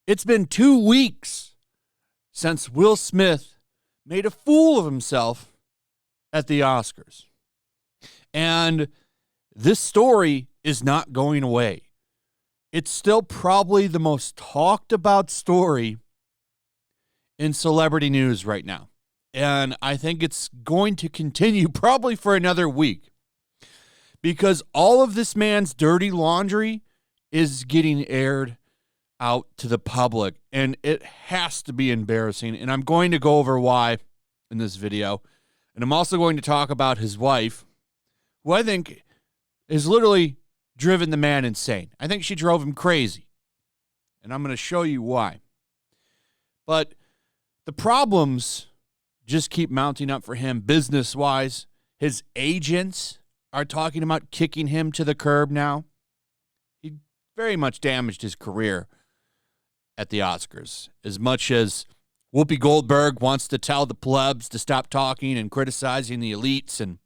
It's been 2 weeks since Will Smith made a fool of himself at the Oscars. And this story is not going away. It's still probably the most talked about story in celebrity news right now. And I think it's going to continue probably for another week, because all of this man's dirty laundry is getting aired out to the public, and it has to be embarrassing. And I'm going to go over why in this video. And I'm also going to talk about his wife, who I think has literally driven the man insane. I think she drove him crazy. And I'm going to show you why. But the problems just keep mounting up for him business-wise. His agents are talking about kicking him to the curb now. He very much damaged his career at the Oscars. As much as Whoopi Goldberg wants to tell the plebs to stop talking and criticizing the elites and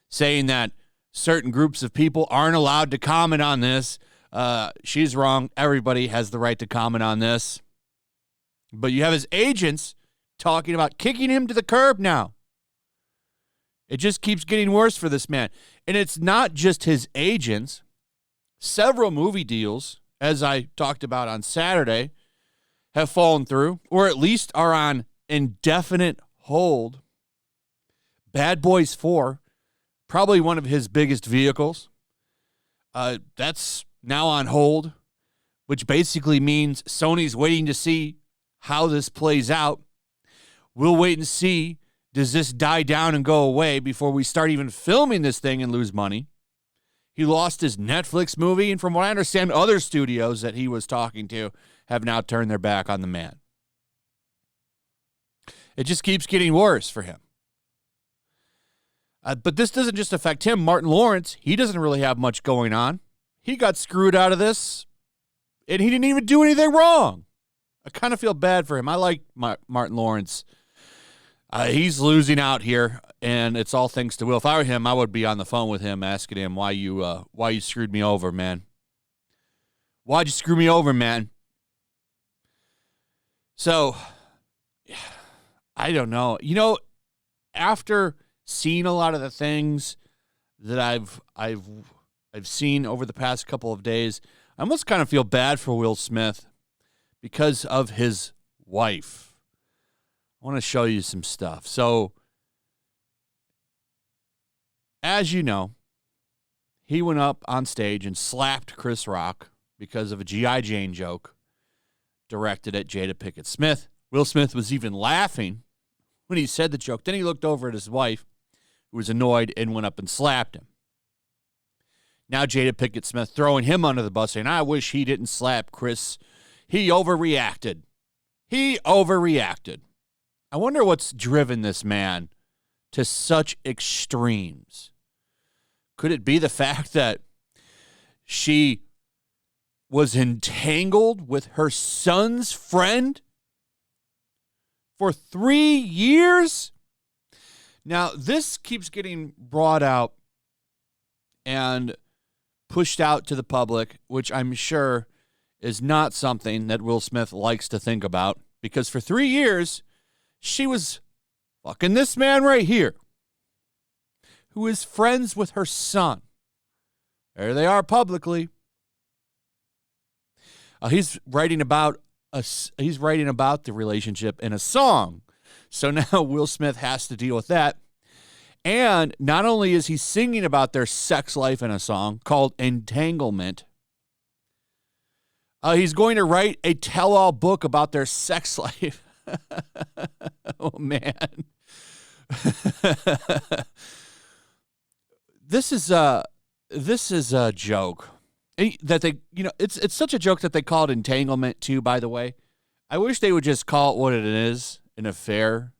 saying that certain groups of people aren't allowed to comment on this, she's wrong. Everybody has the right to comment on this. But you have his agents talking about kicking him to the curb now. It just keeps getting worse for this man. And it's not just his agents. Several movie deals, as I talked about on Saturday, have fallen through, or at least are on indefinite hold. Bad Boys 4, probably one of his biggest vehicles, that's now on hold, which basically means Sony's waiting to see how this plays out. We'll wait and see. Does this die down and go away before we start even filming this thing and lose money? He lost his Netflix movie, and from what I understand, other studios that he was talking to have now turned their back on the man. It just keeps getting worse for him. But this doesn't just affect him. Martin Lawrence, he doesn't really have much going on. He got screwed out of this, and he didn't even do anything wrong. I kind of feel bad for him. I like Martin Lawrence. He's losing out here, and it's all thanks to Will. If I were him, I would be on the phone with him asking him why you screwed me over, man. Why'd you screw me over, man? So, I don't know. You know, after seeing a lot of the things that I've seen over the past couple of days, I almost kind of feel bad for Will Smith because of his wife. I want to show you some stuff. So, as you know, he went up on stage and slapped Chris Rock because of a G.I. Jane joke directed at Jada Pinkett Smith. Will Smith was even laughing when he said the joke. Then he looked over at his wife, who was annoyed, and went up and slapped him. Now Jada Pinkett Smith throwing him under the bus, saying, I wish he didn't slap Chris. He overreacted. I wonder what's driven this man to such extremes. Could it be the fact that she was entangled with her son's friend for 3 years? Now, this keeps getting brought out and pushed out to the public, which I'm sure is not something that Will Smith likes to think about, because for 3 years, she was fucking this man right here, who is friends with her son. There they are publicly. He's writing about the relationship in a song. So now Will Smith has to deal with that. And not only is he singing about their sex life in a song called Entanglement, he's going to write a tell-all book about their sex life. Oh, man. This is a joke that they, it's such a joke that they call it entanglement too, by the way. I wish they would just call it what it is, an affair.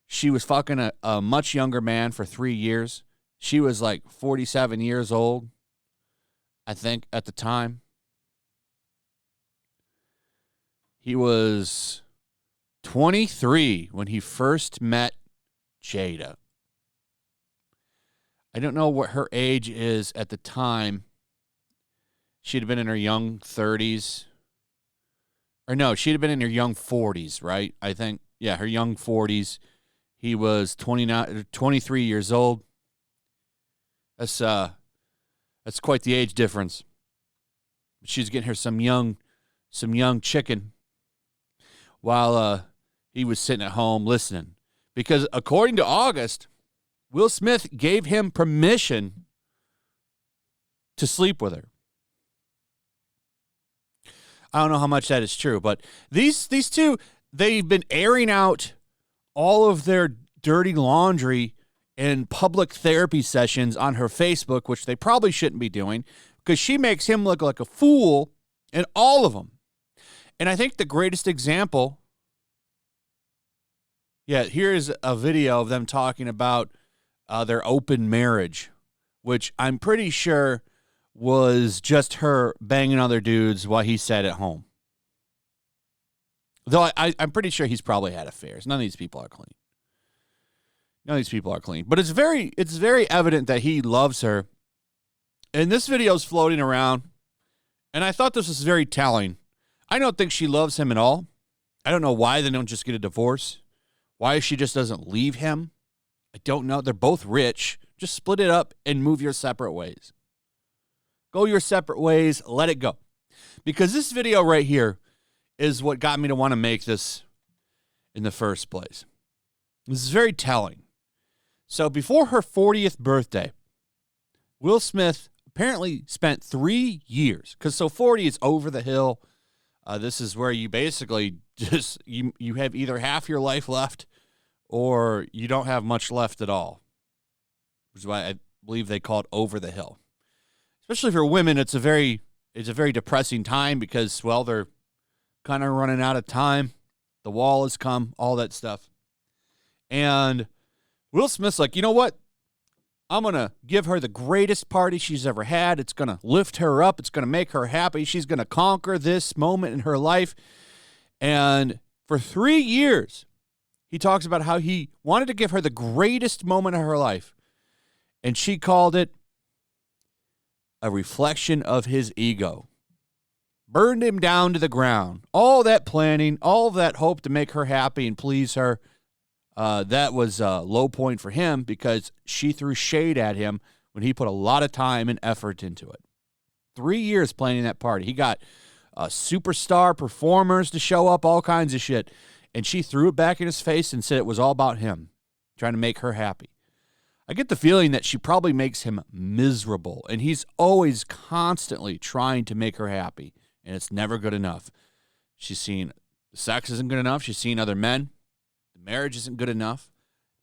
She was fucking a much younger man for 3 years. She was like 47 years old, I think, at the time. He was 23 when he first met Jada. I don't know what her age is at the time. She'd have been in her young 30s. Or no, she'd have been in her young 40s, right? I think. Yeah, her young 40s. He was 23 years old. That's quite the age difference. She's getting her some young chicken while he was sitting at home listening. Because according to August, Will Smith gave him permission to sleep with her. I don't know how much that is true, but these two, they've been airing out all of their dirty laundry in public therapy sessions on her Facebook, which they probably shouldn't be doing because she makes him look like a fool in all of them. And I think the greatest example, here's a video of them talking about their open marriage, which I'm pretty sure was just her banging other dudes while he sat at home. Though I'm pretty sure he's probably had affairs. None of these people are clean. But it's very evident that he loves her. And this video's floating around, and I thought this was very telling. I don't think she loves him at all. I don't know why they don't just get a divorce. Why she just doesn't leave him. I don't know. They're both rich. Just split it up and move your separate ways. Go your separate ways. Let it go. Because this video right here is what got me to want to make this in the first place. This is very telling. So before her 40th birthday, Will Smith apparently spent 3 years. Because 40 is over the hill. This is where you basically just, you have either half your life left or you don't have much left at all. Which is why I believe they call it over the hill. Especially for women, it's a very depressing time because, well, they're kind of running out of time. The wall has come, all that stuff. And Will Smith's like, you know what? I'm going to give her the greatest party she's ever had. It's going to lift her up. It's going to make her happy. She's going to conquer this moment in her life. And for 3 years, he talks about how he wanted to give her the greatest moment of her life. And she called it a reflection of his ego. Burned him down to the ground. All that planning, all that hope to make her happy and please her, that was a low point for him because she threw shade at him when he put a lot of time and effort into it. 3 years planning that party. He got superstar performers to show up, all kinds of shit. And she threw it back in his face and said it was all about him, trying to make her happy. I get the feeling that she probably makes him miserable, and he's always constantly trying to make her happy, and it's never good enough. She's seen sex isn't good enough. She's seen other men. The marriage isn't good enough.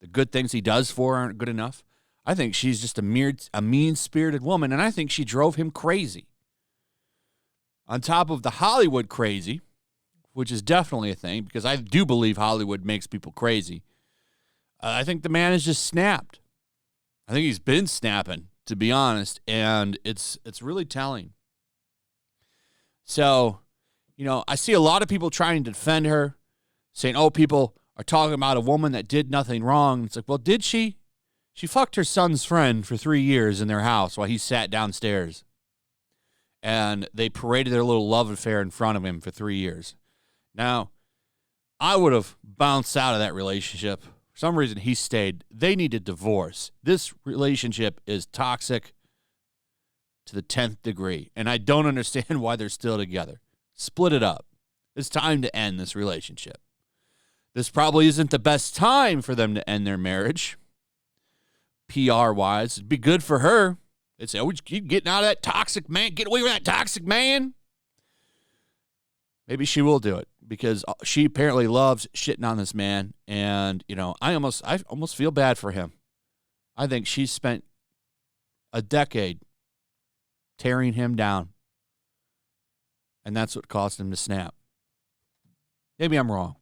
The good things he does for her aren't good enough. I think she's just a mean-spirited woman, and I think she drove him crazy. On top of the Hollywood crazy, which is definitely a thing, because I do believe Hollywood makes people crazy, I think the man has just snapped. I think he's been snapping, to be honest, and it's really telling. So, I see a lot of people trying to defend her, saying, oh, people are talking about a woman that did nothing wrong. It's like, well, did she? She fucked her son's friend for 3 years in their house while he sat downstairs. And they paraded their little love affair in front of him for 3 years. Now, I would have bounced out of that relationship. For some reason, he stayed. They need a divorce. This relationship is toxic to the 10th degree. And I don't understand why they're still together. Split it up. It's time to end this relationship. This probably isn't the best time for them to end their marriage. PR-wise, it'd be good for her. They'd say, oh, keep getting out of that toxic man. Get away from that toxic man. Maybe she will do it because she apparently loves shitting on this man. And, I almost feel bad for him. I think she spent a decade tearing him down. And that's what caused him to snap. Maybe I'm wrong.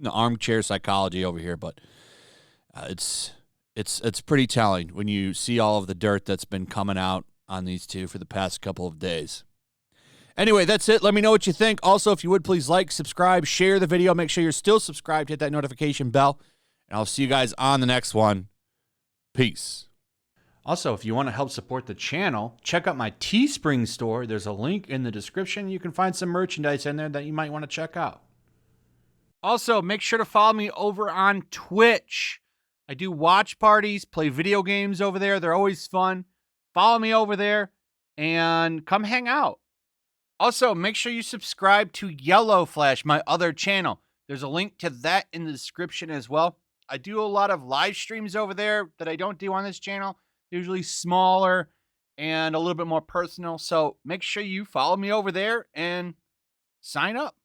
Armchair psychology over here, but it's pretty telling when you see all of the dirt that's been coming out on these two for the past couple of days. Anyway, that's it. Let me know what you think. Also, if you would, please like, subscribe, share the video. Make sure you're still subscribed. Hit that notification bell. And I'll see you guys on the next one. Peace. Also, if you want to help support the channel, check out my Teespring store. There's a link in the description. You can find some merchandise in there that you might want to check out. Also, make sure to follow me over on Twitch. I do watch parties, play video games over there. They're always fun. Follow me over there and come hang out. Also, make sure you subscribe to YellowFlash, my other channel. There's a link to that in the description as well. I do a lot of live streams over there that I don't do on this channel. Usually smaller and a little bit more personal. So make sure you follow me over there and sign up.